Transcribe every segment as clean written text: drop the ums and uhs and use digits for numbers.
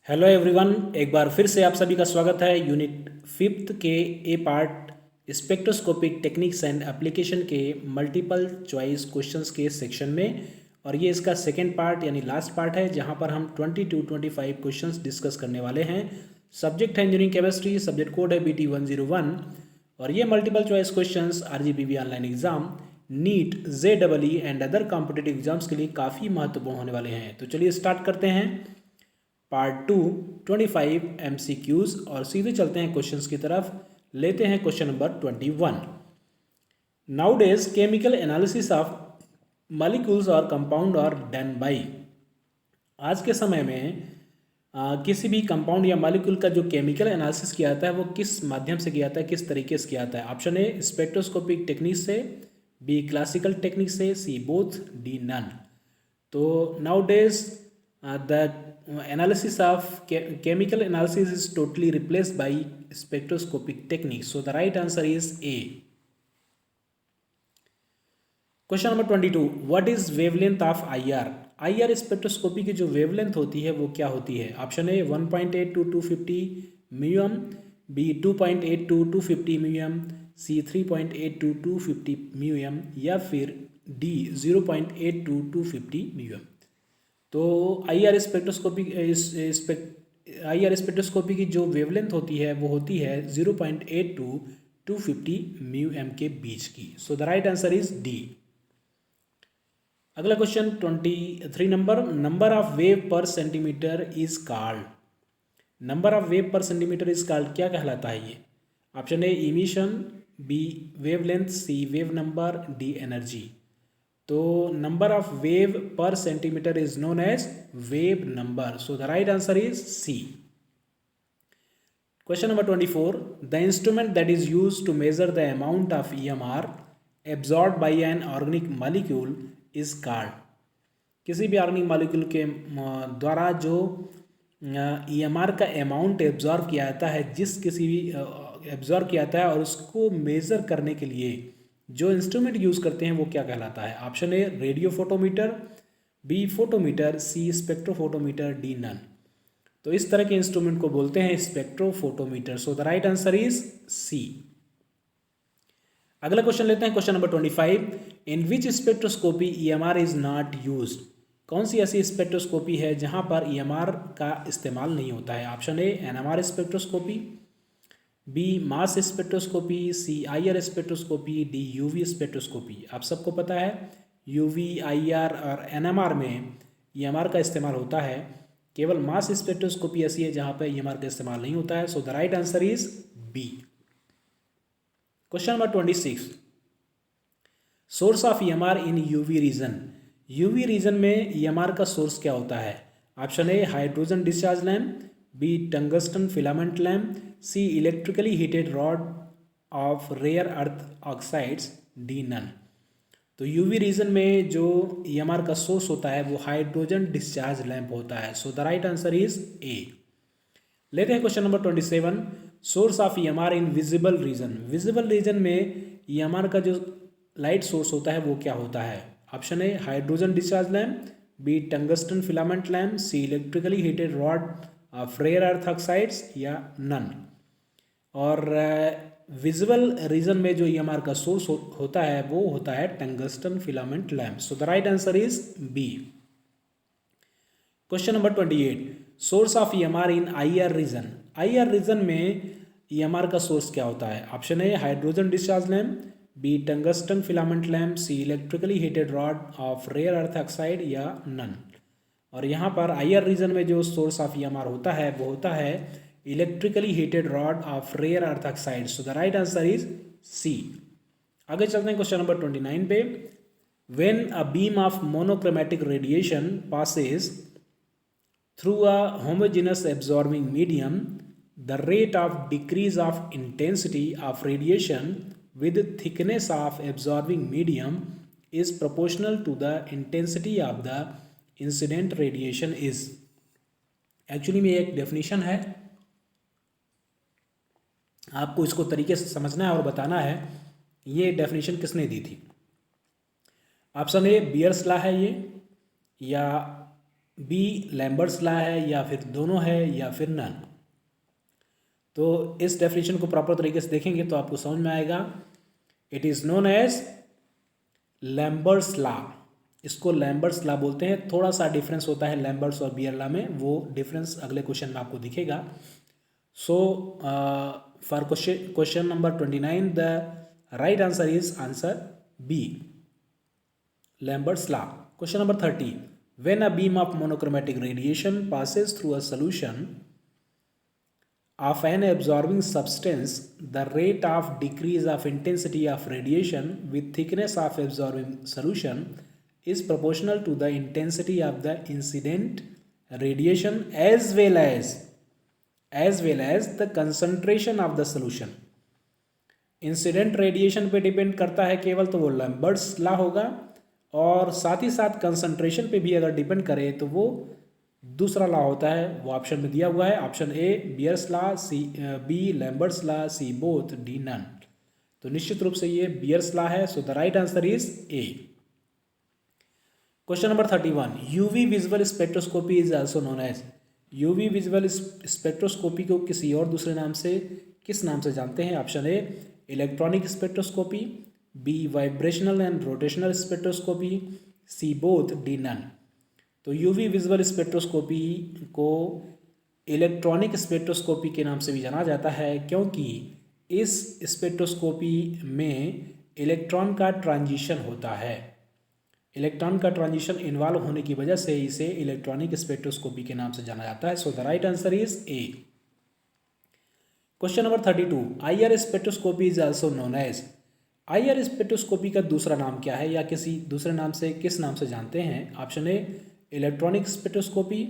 Hello everyone, एक बार फिर से आप सभी का स्वागत है यूनिट 5th के A part spectroscopic techniques and application के मल्टीपल चॉइस क्वेश्चंस के सेक्शन में। और ये इसका सेकेंड पार्ट यानी लास्ट पार्ट है जहां पर हम 22-25 क्वेश्चंस डिस्कस करने वाले हैं। सब्जेक्ट है इंजीनियरिंग केमिस्ट्री, सब्जेक्ट कोड है BT101 और ये multiple choice questions RGPV online exam, NEET, JEE and other competitive exams के लिए काफ़ी महत्वपूर्ण होने वाले हैं। तो चलिए स्टार्ट करते हैं पार्ट 2 25 MCQs और सीधे चलते हैं क्वेश्चंस की तरफ। लेते हैं question number 21। Now days chemical analysis of molecules और कंपाउंड और डन बाई। आज के समय में किसी भी कंपाउंड या मॉलिक्यूल का जो केमिकल एनालिसिस किया जाता है वो किस माध्यम से किया जाता है, किस तरीके से किया जाता है। ऑप्शन ए स्पेक्ट्रोस्कोपिक टेक्निक से, बी क्लासिकल टेक्निक से, सी बोथ, डी नन। तो now days the analysis of chemical analysis is totally replaced by spectroscopic techniques. So the right answer is A. Question number 22. What is wavelength of IR? IR spectroscopy की जो wavelength होती है वो क्या होती है। Option A 1.8 to 250 mu m, B 2.8 to 250 mu m, C 3.8 to 250 mu m या फिर डी 0.8 to 250 म्यूएम। तो IR स्पेक्ट्रोस्कोपी की जो वेवलेंथ होती है वो होती है 0.8 to 250 म्यूएम के बीच की। So the right answer is D. अगला question 23 number of wave per centimetre is called. Number of wave per centimetre is called क्या कहलाता है ये। Option A emission, B wavelength, C wave number, D energy. तो number of wave per centimetre is known as wave number. So the right answer is C. Question number 24 the instrument that is use to measure the amount of EMR absorb by an organic molecule is called. किसी भी organic molecule के द्वारा जो EMR का amount absorb किया जाता है, absorb किया जाता है और उसको मेजर करने के लिए जो इंस्ट्रूमेंट यूज करते हैं वो क्या कहलाता है। Option A radio photometer, B photometer, C spectrophotometer, D none. तो इस तरह के इंस्ट्रूमेंट को बोलते हैं spectrophotometer. So the right answer is C. अगला क्वेश्चन लेते हैं question number 25 in which spectroscopy EMR is not used. कौन सी ऐसी स्पेक्ट्रोस्कोपी है जहां पर EMR का इस्तेमाल नहीं होता है। Option A NMR spectroscopy, B mass spectroscopy, C IR spectroscopy, D UV spectroscopy. आप सबको पता है UV, IR और NMR में EMR का इस्तेमाल होता है। केवल मास स्पेक्ट्रोस्कोपी ऐसी है जहां पर EMR का इस्तेमाल नहीं होता है। So the right answer is B. Question number 26 source of EMR in UV region. UV region में EMR का सोर्स क्या होता है। Option A hydrogen discharge lamp, B tungsten filament lamp, C electrically heated rod of rare earth oxides, D none. तो UV region में जो EMR का source होता है वो हाइड्रोजन डिस्चार्ज लैम्प होता है। So the right answer is ए। लेते हैं question number 27 source of EMR in visible region. Visible region में EMR का जो लाइट सोर्स होता है वो क्या होता है। Option A hydrogen discharge lamp, B tungsten filament lamp, C electrically heated rod of rare earth oxides या नन। और विजिबल रीजन में जो EMR का सोर्स होता है वो होता है tungsten filament lamp. So the right answer is B. Question number 28 source of EMR in IR region. IR region में EMR का सोर्स क्या होता है। Option A hydrogen discharge lamp, B tungsten filament lamp, C electrically heated rod of rare earth oxide या none. और यहाँ पर IR region में जो सोर्स ऑफ EMR होता है वो होता है electrically heated rod of rare earth oxide. So the right answer is C. आगे चलते हैं क्वेश्चन नंबर 29 पे। When a beam of monochromatic radiation passes through a homogeneous absorbing medium the rate of decrease of intensity of radiation with thickness of absorbing medium is proportional to the intensity of the incident radiation is। Actually में एक definition है, आपको इसको तरीके से समझना है और बताना है ये डेफिनेशन किसने दी थी। ऑप्शन ए बियर्स लॉ है ये, या बी लैम्बर्ट्स लॉ है, या फिर दोनों है, या फिर नन। तो इस डेफिनेशन को प्रॉपर तरीके से देखेंगे तो आपको समझ में आएगा। It is known as Lambert's law, इसको लैम्बर्ट्स लॉ बोलते हैं। थोड़ा सा डिफरेंस होता है लैम्बर्ट्स और बियर लॉ में, वो डिफरेंस अगले क्वेश्चन में आपको दिखेगा। So for question number 29 the right answer is answer B, Lambert's law. Question number 30, when a beam of monochromatic radiation passes through a solution of an absorbing substance, the rate of decrease of intensity of radiation with thickness of absorbing solution is proportional to the intensity of the incident radiation as well as the concentration of the solution। Incident radiation पे depend करता है केवल, तो वो Lambert's law होगा, और साथ ही साथ कंसंट्रेशन पे भी अगर डिपेंड करे तो वो दूसरा लॉ होता है, वो ऑप्शन में दिया हुआ है। Option A Beer's law, C B Lambert's law, C both, D none. तो निश्चित रूप से ये बियर्स लॉ है। So the right answer is A. Question number 31, UV visual spectroscopy is also known as. UV visual spectroscopy को किसी और दूसरे नाम से किस नाम से जानते हैं? Option A electronic spectroscopy, B vibrational and rotational spectroscopy, C both, D none. तो यूवी विजुअल स्पेक्ट्रोस्कोपी को इलेक्ट्रॉनिक स्पेक्ट्रोस्कोपी के नाम से भी जाना जाता है, क्योंकि इस स्पेक्ट्रोस्कोपी में इलेक्ट्रॉन का ट्रांजिशन होता है। इलेक्ट्रॉन का ट्रांजिशन इन्वॉल्व होने की वजह से इसे इलेक्ट्रॉनिक स्पेक्ट्रोस्कोपी के नाम से जाना जाता है। So the right answer is A. Question number 32, IR spectroscopy is also known as. IR spectroscopy का दूसरा नाम क्या है, या किसी दूसरे नाम से किस नाम से जानते हैं? ऑप्शन ए इलेक्ट्रॉनिक स्पेक्ट्रोस्कोपी,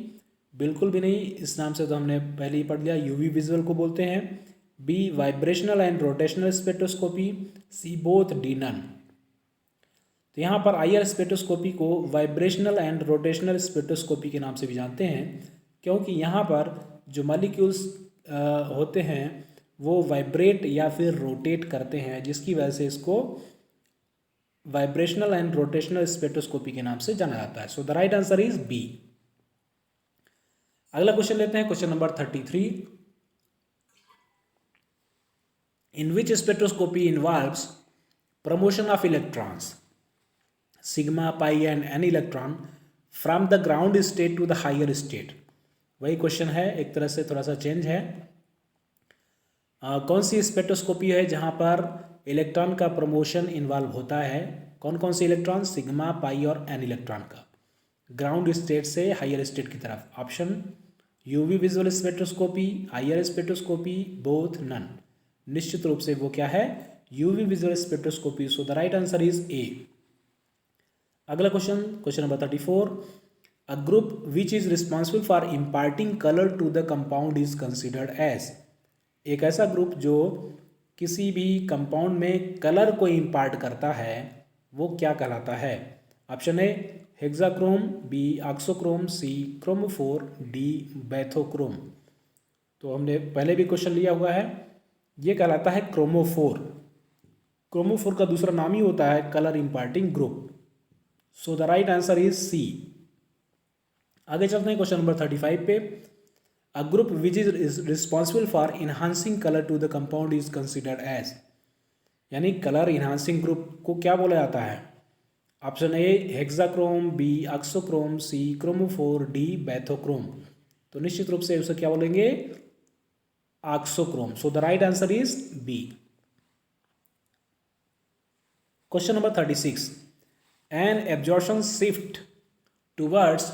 बिल्कुल भी नहीं, इस नाम से तो हमने पहले ही पढ़ लिया, यूवी विजुअल को बोलते हैं। B vibrational and rotational spectroscopy, C both, D none. तो यहाँ पर आईआर स्पेक्ट्रोस्कोपी को वाइब्रेशनल एंड रोटेशनल स्पेक्ट्रोस्कोपी के नाम से भी जानते हैं, क्योंकि यहाँ पर जो मॉलिक्यूल्स होते हैं वो वाइब्रेट या फिर रोटेट करते हैं, जिसकी वजह से इसको वाइब्रेशनल एंड रोटेशनल स्पेक्ट्रोस्कोपी के नाम से जाना जाता है। So the right answer is B. अगला क्वेश्चन लेते हैं, question number 33, in which spectroscopy involves promotion of electrons sigma, pi and n electron from the ground state to the higher state. वही क्वेश्चन है, एक तरह से थोड़ा सा चेंज है। कौन सी स्पेक्ट्रोस्कोपी है जहां पर इलेक्ट्रॉन का प्रमोशन इन्वॉल्व होता है? कौन कौन से इलेक्ट्रॉन? सिग्मा, पाई और एन इलेक्ट्रॉन का, ग्राउंड स्टेट से हायर स्टेट की तरफ। Option UV visual spectroscopy, IR spectroscopy, both, none. निश्चित रूप से वो क्या है? UV visual spectroscopy. So the right answer is A. अगला question, question number 34, a group which is responsible for imparting colour to the compound is considered as. एक ऐसा group जो किसी भी कंपाउंड में कलर को इम्पार्ट करता है वो क्या कहलाता है? Option A hexachrome, B auxochrome, C chromophore, D bathochrome. तो हमने पहले भी क्वेश्चन लिया हुआ है, ये कहलाता है क्रोमोफोर। क्रोमोफोर का दूसरा नाम ही होता है colour imparting group. So the right answer is C. आगे चलते हैं क्वेश्चन नंबर 35 पे, a group which is responsible for enhancing colour to the compound is considered as. यानी कलर इन्हांसिंग ग्रुप को क्या बोला जाता है? Option A hexachrome, B auxochrome, C chromophore, D bathochrome. तो निश्चित रूप से उसे क्या बोलेंगे? Auxochrome. So the right answer is B. Question number 36, N absorption shift towards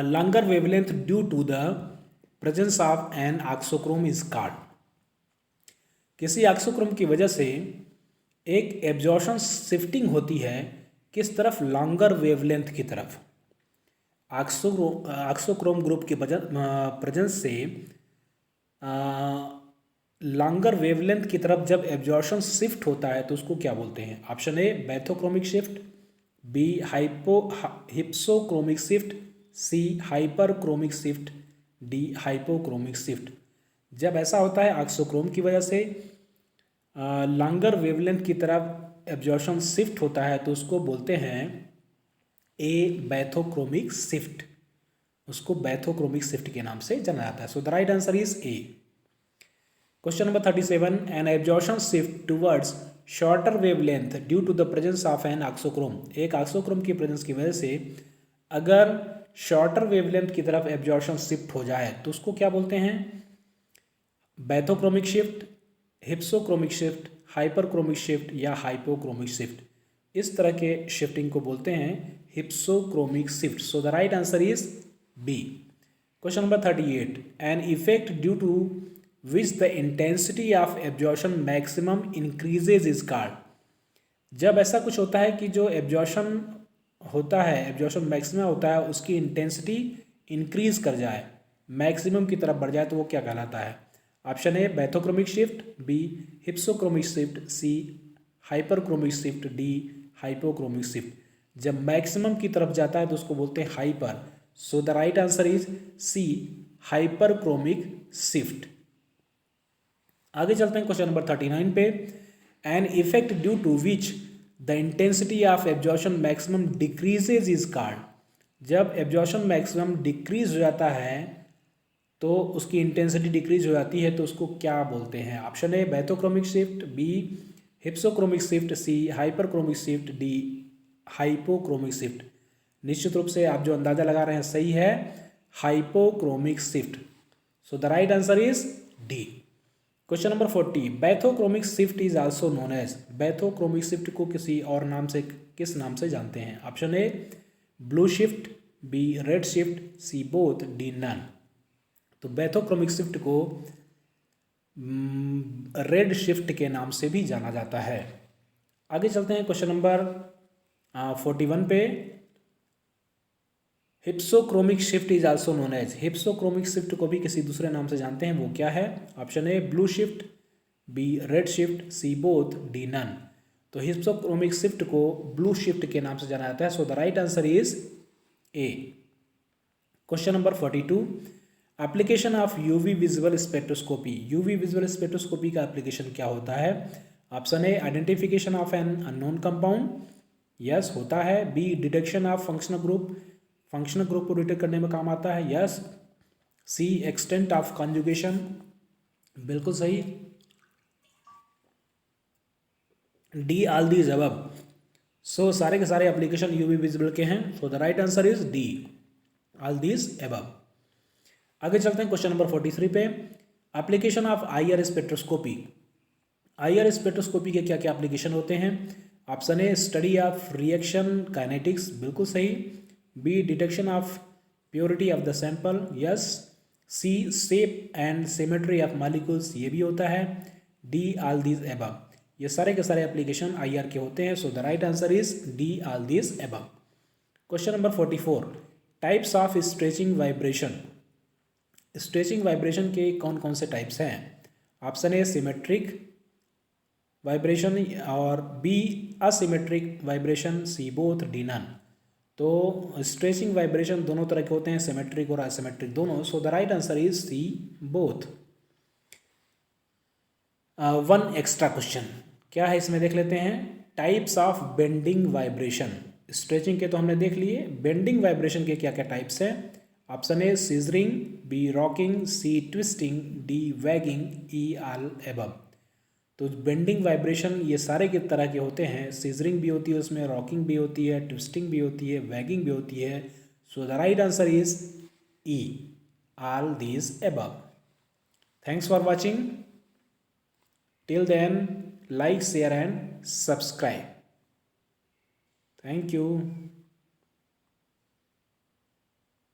longer wavelength due to the presence of an auxochrome is called। किसी auxochrome की वजह से एक एब्जॉर्प्शन शिफ्टिंग होती है किस तरफ? लॉन्गर वेवलेंथ की तरफ। ऑक्सोक्रोम ग्रुप के प्रेजेंस से लॉन्गर वेवलेंथ की तरफ जब एब्जॉर्प्शन शिफ्ट होता है तो उसको क्या बोलते हैं? Option A bathochromic shift, B hypsochromic shift, C hyperchromic shift, D hypochromic shift. जब ऐसा होता है ऑक्सोक्रोम की वजह से लॉन्गर वेवलेंथ की तरफ एब्जॉर्प्शन शिफ्ट होता है तो उसको बोलते हैं ए बैथोक्रोमिक शिफ्ट, उसको बैथोक्रोमिक शिफ्ट के नाम से जाना जाता है। So the right answer is A. Question number 37, an absorption shift towards shorter wavelength due to the presence of an auxochrome. एक ऑक्सोक्रोम की प्रेजेंस की वजह से अगर शॉर्टर वेवलेंथ की तरफ एब्जॉर्प्शन शिफ्ट हो जाए तो उसको क्या बोलते हैं? Bathochromic shift, hypsochromic shift, hyperchromic shift या हाइपोक्रोमिक शिफ्ट। इस तरह के शिफ्टिंग को बोलते हैं hypsochromic shift. So the right answer is B. Question number 38, an effect due to which the intensity of absorption maximum increases is called. जब ऐसा कुछ होता है कि जो एब्जॉर्प्शन होता है, एब्जॉर्प्शन मैक्सिमम होता है, उसकी इंटेंसिटी इंक्रीज कर जाए, मैक्सिमम की तरफ बढ़ जाए, तो वो क्या कहलाता है? Option A bathochromic shift, B hypsochromic shift, C hyperchromic shift, D hypochromic shift. जब मैक्सिमम की तरफ जाता है तो उसको बोलते हैं hyper. So the right answer is C hyperchromic shift. आगे चलते हैं क्वेश्चन नंबर 39 पे, an effect due to which the intensity of absorption maximum decreases is called. जब एब्जॉर्प्शन मैक्सिमम डिक्रीज हो जाता है तो उसकी इंटेंसिटी डिक्रीज हो जाती है, तो उसको क्या बोलते हैं? Option A bathochromic shift, B hypsochromic shift, C hyperchromic shift, D hypochromic shift. निश्चित रूप से आप जो अंदाजा लगा रहे हैं सही है, hypochromic shift. So the right answer is D. Question number 40, bathochromic shift is also known as. Bathochromic shift को किसी और नाम से, किस नाम से जानते हैं? Option A blue shift, B red shift, C both, D none. तो बैथोक्रोमिक शिफ्ट को रेड शिफ्ट के नाम से भी जाना जाता है। आगे चलते हैं क्वेश्चन नंबर 41 पे, hypsochromic shift is also known as. Hypsochromic shift को भी किसी दूसरे नाम से जानते हैं, वो क्या है? Option A blue shift, B red shift, C both, D none. तो हिप्सोक्रोमिक शिफ्ट को ब्लू शिफ्ट के नाम से जाना जाता है। So the right answer is A. Question number 42, application of UV visual spectroscopy. UV visual spectroscopy का application क्या होता है? Option A identification of an unknown compound, yes होता है। B detection of functional group, functional group को डिटेक्ट करने में काम आता है, yes. C extent of conjugation, बिल्कुल सही। D all these above. So सारे के सारे एप्लीकेशन यूवी विजिबल के हैं। So the right answer is D all these above. आगे चलते हैं क्वेश्चन नंबर 43 पे, application of IR spectroscopy. IR spectroscopy के क्या क्या एप्लीकेशन होते हैं? Option A study of reaction kinetics, बिल्कुल सही। B detection of purity of the sample, yes. C shape and symmetry of molecules, ये भी होता है। D all these above. ये सारे के सारे एप्लीकेशन आईआर के होते हैं। So the right answer is D all these above. Question number 44, types of stretching vibration. Stretching vibration के कौन कौन से टाइप्स हैं? ऑप्शन ए सिमेट्रिक वाइब्रेशन, और बी असिमेट्रिक वाइब्रेशन, सी बोथ, डी नन। तो स्ट्रेचिंग वाइब्रेशन दोनों तरह के होते हैं, सिमेट्रिक और असिमेट्रिक दोनों। सो the right answer is C both. One extra question क्या है इसमें देख लेते हैं। Types of bending vibration. Stretching के तो हमने देख लिए, बेंडिंग वाइब्रेशन के क्या क्या टाइप्स हैं? Option A scissoring, B rocking, C twisting, D wagging, E all above. तो बेंडिंग वाइब्रेशन ये सारे के तरह के होते हैं, सीजरिंग भी होती है उसमें, रॉकिंग भी होती है, ट्विस्टिंग भी होती है, वैगिंग भी होती है। So the right answer is E all these above. Thanks for watching. Till then, like, share and subscribe. Thank you.